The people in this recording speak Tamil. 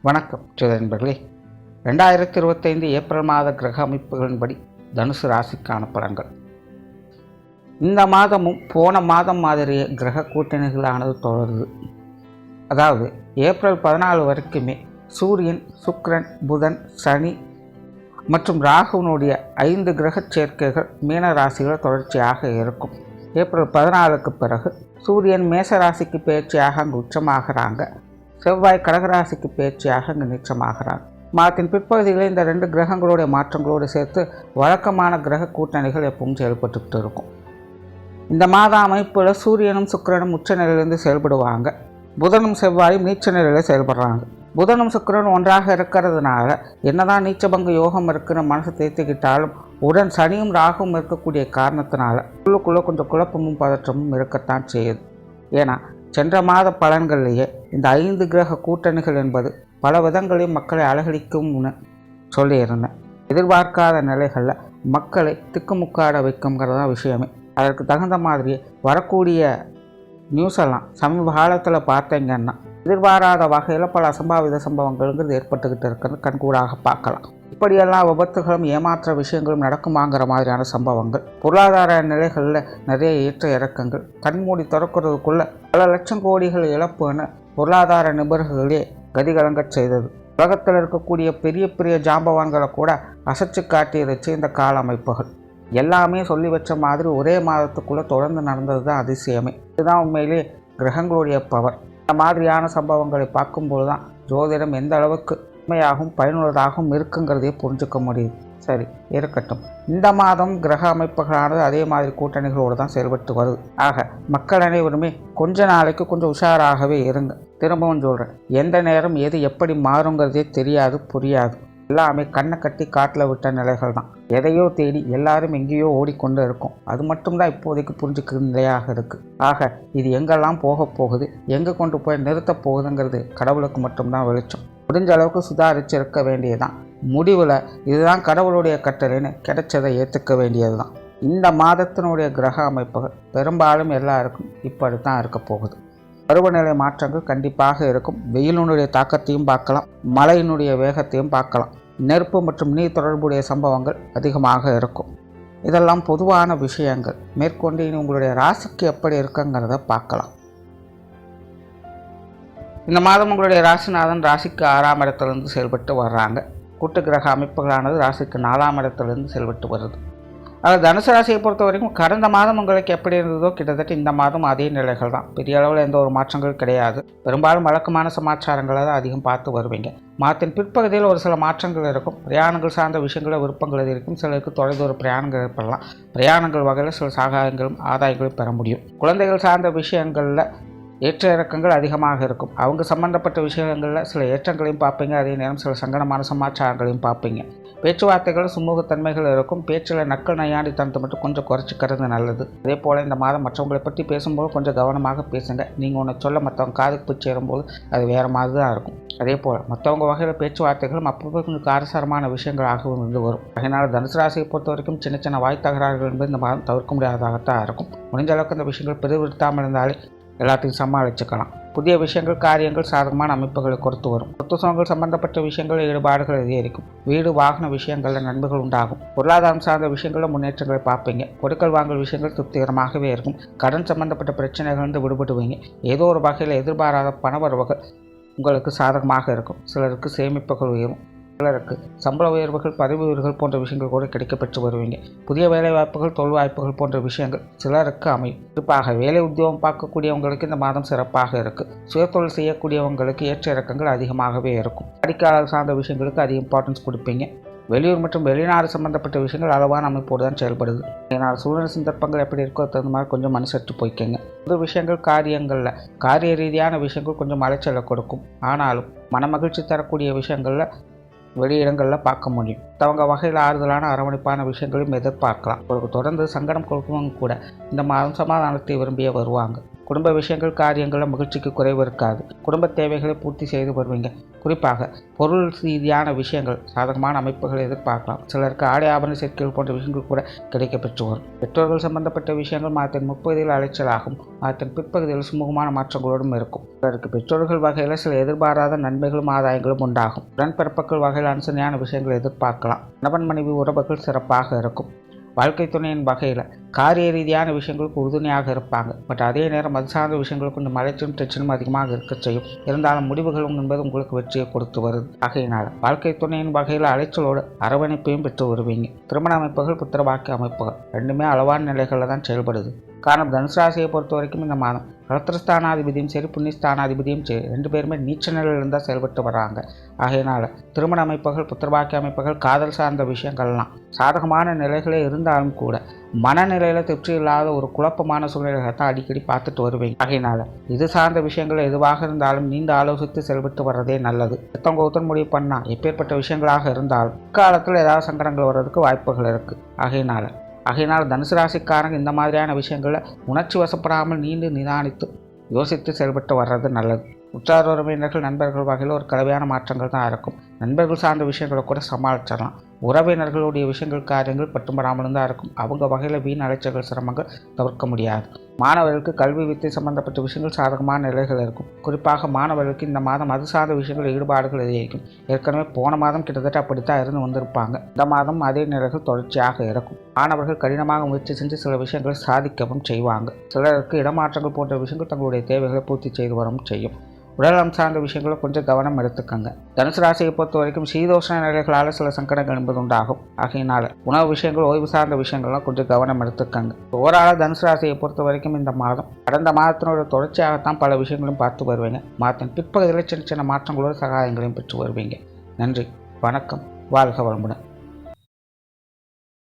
வணக்கம் நண்பர்களே. 2025 ஏப்ரல் மாத கிரக அமைப்புகளின்படி தனுசு ராசிக்கான பலன்கள். இந்த மாதமும் போன மாதம் மாதிரியே கிரக கூட்டணிகளானது தொடருது. அதாவது ஏப்ரல் 14 வரைக்குமே சூரியன், சுக்கிரன், புதன், சனி மற்றும் ராகுனுடைய 5 கிரக சேர்க்கைகள் மீன ராசிகள் தொடர்ச்சியாக இருக்கும். ஏப்ரல் 14க்கு பிறகு சூரியன் மேச ராசிக்கு பயிற்சியாக அங்கு உச்சமாகறாங்க. செவ்வாய் கடகராசிக்கு பயிற்சியாக அங்கு நீச்சமாகிறார். மாதத்தின் பிற்பகுதிகளில் இந்த 2 கிரகங்களுடைய மாற்றங்களோடு சேர்த்து வழக்கமான கிரக கூட்டணிகள் எப்பவும் செயல்பட்டுக்கிட்டு இருக்கும். இந்த மாத அமைப்பில் சூரியனும் சுக்கிரனும் உச்ச நிலையிலிருந்து செயல்படுவாங்க. புதனும் செவ்வாயும் நீச்ச நிலையில் செயல்படுறாங்க. புதனும் சுக்கிரனும் ஒன்றாக இருக்கிறதுனால என்னதான் நீச்சபங்க யோகம் இருக்குன்னு மனசு தேர்த்திக்கிட்டாலும் உடன் சனியும் ராகுவும் இருக்கக்கூடிய காரணத்தினால உள்ளுக்குள்ளே கொஞ்சம் குழப்பமும் பதற்றமும் இருக்கத்தான் செய்யுது. ஏன்னா சென்ற மாத பலன்கள்லேயே இந்த 5 கிரக கூட்டணிகள் என்பது பல விதங்களையும் மக்களை அலகழிக்கும்னு சொல்லியிருந்தேன். எதிர்பார்க்காத நிலைகளில் மக்களை திக்குமுக்காட வைக்குங்கிறதான் விஷயமே. அதற்கு தகுந்த மாதிரியே வரக்கூடிய நியூஸ் எல்லாம் சமீப காலத்தில் பார்த்தீங்கன்னா எதிர்பாராத வகையில் பல அசம்பாவித சம்பவங்கள்ங்கிறது ஏற்பட்டுக்கிட்டு இருக்கிறது கண்கூடாக பார்க்கலாம். இப்படியெல்லாம் விபத்துகளும் ஏமாற்ற விஷயங்களும் நடக்குமாங்கிற மாதிரியான சம்பவங்கள், பொருளாதார நிலைகளில் நிறைய ஏற்ற இறக்கங்கள், கண்மூடி திறக்கிறதுக்குள்ள பல லட்சம் கோடிகள் இழப்புன்னு பொருளாதார நிபுணர்களே கதிகலங்க செய்தது. உலகத்தில் இருக்கக்கூடிய பெரிய பெரிய ஜாம்பவான்களை கூட அசைச்சு காட்டியிருச்சு இந்த கால அமைப்புகள். எல்லாமே சொல்லி வச்ச மாதிரி ஒரே மாதத்துக்குள்ளே தொடர்ந்து நடந்தது தான் அதிசயமே. இதுதான் உண்மையிலே கிரகங்களுடைய பவர். இந்த மாதிரியான சம்பவங்களை பார்க்கும்போது தான் ஜோதிடம் எந்த அளவுக்கு உண்மையாகவும் பயனுள்ளதாகவும் இருக்குங்கிறதையே புரிஞ்சுக்க முடியுது. சரி, இருக்கட்டும். இந்த மாதம் கிரக அமைப்புகளானது அதே மாதிரி கூட்டணிகளோடு தான் செயல்பட்டு வருது. ஆக மக்கள் அனைவருமே கொஞ்ச நாளைக்கு கொஞ்சம் உஷாராகவே இருங்க. திரும்பவும் சொல்கிறேன், எந்த நேரம் எது எப்படி மாறுங்கிறதே தெரியாது, புரியாது. எல்லாமே கண்ணை கட்டி காட்டில் விட்ட நிலைகள் தான். எதையோ தேடி எல்லாரும் எங்கேயோ ஓடிக்கொண்டு இருக்கும். அது மட்டும்தான் இப்போதைக்கு புரிஞ்சுக்கிற நிலையாக இருக்குது. ஆக இது எங்கெல்லாம் போக போகுது, எங்கே கொண்டு போய் நிறுத்த போகுதுங்கிறது கடவுளுக்கு மட்டும்தான் வெளிச்சம். முடிஞ்ச அளவுக்கு சுதாரித்து இருக்க வேண்டியதுதான். முடிவில் இதுதான் கடவுளுடைய கட்டளைன்னு கிடைச்சதை ஏற்றுக்க வேண்டியது தான். இந்த மாதத்தினுடைய கிரக அமைப்புகள் பெரும்பாலும் எல்லாருக்கும் இப்படி தான் இருக்க போகுது. பருவநிலை மாற்றங்கள் கண்டிப்பாக இருக்கும். வெயிலினுடைய தாக்கத்தையும் பார்க்கலாம், மழையினுடைய வேகத்தையும் பார்க்கலாம். நெருப்பு மற்றும் நீர் தொடர்புடைய சம்பவங்கள் அதிகமாக இருக்கும். இதெல்லாம் பொதுவான விஷயங்கள். மேற்கொண்டு இனி உங்களுடைய ராசிக்கு எப்படி இருக்குங்கிறத பார்க்கலாம். இந்த மாதம் உங்களுடைய ராசிநாதன் ராசிக்கு 6ஆம் இடத்திலிருந்து செயல்பட்டு வர்றாங்க. கூட்டு கிரக அமைப்புகளானது ராசிக்கு 4ஆம் இடத்திலிருந்து செயல்பட்டு வருது. அது தனுசு ராசியை பொறுத்த வரைக்கும் கடந்த மாதம் உங்களுக்கு எப்படி இருந்ததோ கிட்டத்தட்ட இந்த மாதம் அதே நிலைகள் தான். பெரிய அளவில் எந்த ஒரு மாற்றங்கள் கிடையாது. பெரும்பாலும் வழக்கமான சமாச்சாரங்களை தான் அதிகம் பார்த்து வருவீங்க. மாதத்தின் பிற்பகுதியில் ஒரு சில மாற்றங்கள் இருக்கும். பிரயாணங்கள் சார்ந்த விஷயங்களில் விருப்பங்கள் இருக்கும். சிலருக்கு தொலைதூர பிரயாணங்கள் ஏற்படலாம். பிரயாணங்கள் வகையில் சில சகாயங்களும் ஆதாயங்களும் பெற முடியும். குழந்தைகள் சார்ந்த விஷயங்களில் ஏற்ற இறக்கங்கள் அதிகமாக இருக்கும். அவங்க சம்பந்தப்பட்ட விஷயங்களில் சில ஏற்றங்களையும் பார்ப்பீங்க. அதே நேரம் சில சங்கடமான சமாச்சாரங்களையும் பார்ப்பீங்க. பேச்சுவார்த்தைகள் சுமூகத்தன்மைகள் இருக்கும். பேச்சில் நக்கல் நையாண்டி தனத்தை மட்டும் கொஞ்சம் குறைச்சிக்கிறது நல்லது. அதே போல் இந்த மாதம் மற்றவங்களை பற்றி பேசும்போது கொஞ்சம் கவனமாக பேசுங்க. நீங்கள் ஒன்று சொல்ல மற்றவங்க காதுக்கு போய் சேரும்போது அது வேறு மாதிரி தான் இருக்கும். அதே போல் மற்றவங்க வகையில் பேச்சுவார்த்தைகளும் அப்பப்போ கொஞ்சம் காரசாரமான விஷயங்களாகவும் இருந்து வரும். அதனால் தனுசு ராசியை பொறுத்த வரைக்கும் சின்ன சின்ன வாய் தகராறுகள் என்பது இந்த மாதம் தவிர்க்க முடியாததாகத்தான் இருக்கும். முடிஞ்ச அளவுக்கு இந்த விஷயங்கள் பெருவிடுத்தாமல் இருந்தாலே எல்லாத்தையும் சமாளிச்சுக்கலாம். புதிய விஷயங்கள், காரியங்கள் சாதகமான அமைப்புகளை கொடுத்து வரும். சொத்து சுகங்கள் சம்பந்தப்பட்ட விஷயங்கள் ஈடுபாடுகள் அதிகரிக்கும். வீடு வாகன விஷயங்களில் நன்மைகள் உண்டாகும். பொருளாதாரம் சார்ந்த விஷயங்களில் முன்னேற்றங்களை பார்ப்பீங்க. கொடுக்கல் வாங்கல் விஷயங்கள் திருப்திகரமாகவே இருக்கும். கடன் சம்பந்தப்பட்ட பிரச்சனைகளிலிருந்து விடுபடுவீங்க. ஏதோ ஒரு வகையில் எதிர்பாராத பணவரவுகள் உங்களுக்கு சாதகமாக இருக்கும். சிலருக்கு சேமிப்புகள் உயரும். சிலருக்கு சம்பள உயர்வுகள், பதவி உயர்வுகள் போன்ற விஷயங்கள் கூட கிடைக்கப்பெற்று வருவீங்க. புதிய வேலை வாய்ப்புகள், தொழில் வாய்ப்புகள் போன்ற விஷயங்கள் சிலருக்கு அமையும். குறிப்பாக வேலை உத்தியோகம் பார்க்கக்கூடியவங்களுக்கு இந்த மாதம் சிறப்பாக இருக்குது. சுயதொழில் செய்யக்கூடியவங்களுக்கு ஏற்ற இறக்கங்கள் அதிகமாகவே இருக்கும். வாடிக்கையாளர் சார்ந்த விஷயங்களுக்கு அதிக இம்பார்ட்டன்ஸ் கொடுப்பீங்க. வெளியூர் மற்றும் வெளிநாடு சம்பந்தப்பட்ட விஷயங்கள் அளவான அமைப்போடு தான் செயல்படுது. இதனால் சூழ்நிலை சந்தர்ப்பங்கள் எப்படி இருக்கோ தகுந்த மாதிரி கொஞ்சம் மனுசற்று போய்க்கங்க. புது விஷயங்கள், காரியங்களில் காரிய ரீதியான விஷயங்கள் கொஞ்சம் அலைச்சலை கொடுக்கும். ஆனாலும் மனமகிழ்ச்சி தரக்கூடிய விஷயங்களில் வெளியிடங்களில் பார்க்க முடியும். அவங்க வகையில் ஆறுதலான அரவணைப்பான விஷயங்களையும் எதிர்பார்க்கலாம். உங்களுக்கு தொடர்ந்து சங்கடம் கொடுக்கவங்க கூட இந்த மாதம் சமாதானத்தை விரும்பிய வருவாங்க. குடும்ப விஷயங்கள் காரியங்களில் மகிழ்ச்சிக்கு குறைவு இருக்காது. குடும்ப தேவைகளை பூர்த்தி செய்து வருவீங்க. குறிப்பாக பொருள் ரீதியான விஷயங்கள் சாதகமான அமைப்புகளை எதிர்பார்க்கலாம். சிலருக்கு ஆடை ஆபரண சேர்க்கைகள் போன்ற விஷயங்கள் கூட கிடைக்க பெற்று வரும். பெற்றோர்கள் சம்பந்தப்பட்ட விஷயங்கள் மாதத்தின் முற்பகுதியில் அலைச்சலாகும். மாதத்தின் பிற்பகுதியில் சுமூகமான மாற்றங்களோடும் இருக்கும். சிலருக்கு பெற்றோர்கள் வகையில் சில எதிர்பாராத நன்மைகளும் ஆதாயங்களும் உண்டாகும். உடன்பிறப்புகள் வகையில் அனுசரணையான விஷயங்களை எதிர்பார்க்கலாம். கணவன் மனைவி உறவுகள் சிறப்பாக இருக்கும். வாழ்க்கை துணையின் வகையில் காரிய ரீதியான விஷயங்களுக்கு உறுதுணையாக இருப்பாங்க. பட் அதே நேரம் அது சார்ந்த விஷயங்களுக்கு கொஞ்சம் அலைச்சலும் டென்ஷனும் அதிகமாக இருக்க செய்யும். இருந்தாலும் முடிவுகளும் என்பது உங்களுக்கு வெற்றியை கொடுத்து வருது. ஆகையினால் வாழ்க்கை துணையின் வகையில் அலைச்சலோடு அரவணைப்பையும் பெற்று வருவீங்க. திருமண அமைப்புகள் புத்திரவாக்கிய அமைப்புகள் ரெண்டுமே அளவான நிலைகளில் தான் செயல்படுது. காரணம் தனுசு ராசியை பொறுத்த வரைக்கும் இந்த மாதம் கலத்திரஸ்தானாதிபதியும் சரி புண்ணியஸ்தானாதிபதியும் சரி 2 பேருமே நீச்ச நிலையில் இருந்தால் செயல்பட்டு வர்றாங்க. ஆகையினால் திருமண அமைப்புகள் புத்திரவாக்கிய அமைப்புகள் காதல் சார்ந்த விஷயங்கள்லாம் சாதகமான நிலைகளே இருந்தாலும் கூட மனநிலையில் திருப்தி இல்லாத ஒரு குழப்பமான சூழ்நிலைகளை தான் அடிக்கடி பார்த்துட்டு வருவீங்க. ஆகையினால் இது சார்ந்த விஷயங்கள் எதுவாக இருந்தாலும் நீண்ட ஆலோசித்து செயல்பட்டு வர்றதே நல்லது. ஒருத்தன் முடிவு பண்ணால் எப்பேற்பட்ட விஷயங்களாக இருந்தாலும் காலத்தில் ஏதாவது சங்கடங்கள் வர்றதுக்கு வாய்ப்புகள் இருக்குது. ஆகையினால் தனுசு ராசிக்காரங்க இந்த மாதிரியான விஷயங்களை உணர்ச்சி வசப்படாமல் நீண்டு நிதானித்து யோசித்து செயல்பட்டு வர்றது நல்லது. உற்றார் உறவினர்கள் நண்பர்கள் வகையில் ஒரு கலவையான மாற்றங்கள் தான் இருக்கும். நண்பர்கள் சார்ந்த விஷயங்களை கூட சமாளிச்சிடலாம். உறவினர்களுடைய விஷயங்கள் காரியங்கள் பட்டும்படாமலும் தான் இருக்கும். அவங்க வகையில் வீண் அலைச்சல்கள் சிரமங்கள் தவிர்க்க முடியாது. மாணவர்களுக்கு கல்வி வித்தை சம்பந்தப்பட்ட விஷயங்கள் சாதகமான நிலைகள் இருக்கும். குறிப்பாக மாணவர்களுக்கு இந்த மாதம் அது சார்ந்த விஷயங்கள் ஈடுபாடுகள் அதிகரிக்கும். ஏற்கனவே போன மாதம் கிட்டத்தட்ட அப்படித்தான் இருந்து வந்திருப்பாங்க. இந்த மாதம் அதே நிலைகள் தொடர்ச்சியாக இருக்கும். மாணவர்கள் கடினமாக முயற்சி செஞ்சு சில விஷயங்களை சாதிக்கவும் செய்வாங்க. சிலருக்கு இடமாற்றங்கள் போன்ற விஷயங்கள் தங்களுடைய தேவைகளை பூர்த்தி செய்து வரவும் செய்யும். உடல்நலம் சார்ந்த விஷயங்களை கொஞ்சம் கவனம் எடுத்துக்கங்க. தனுசு ராசியை பொறுத்த வரைக்கும் சீதோஷ்ண நிலைகளால் சில சங்கடங்கள் என்பது உண்டாகும். ஆகையினால் உணவு விஷயங்கள் ஓய்வு சார்ந்த விஷயங்கள்லாம் கொஞ்சம் கவனம் எடுத்துக்கங்க. ஓவரால் தனுசு ராசியை பொறுத்த வரைக்கும் இந்த மாதம் கடந்த மாதத்தினோட தொடர்ச்சியாகத்தான் பல விஷயங்களும் பார்த்து வருவீங்க. மாதத்தின் பிற்பகுதியில் சின்ன சின்ன மாற்றங்களோட சகாயங்களையும் பெற்று வருவீங்க. நன்றி, வணக்கம், வாழ்க வளமுடன்.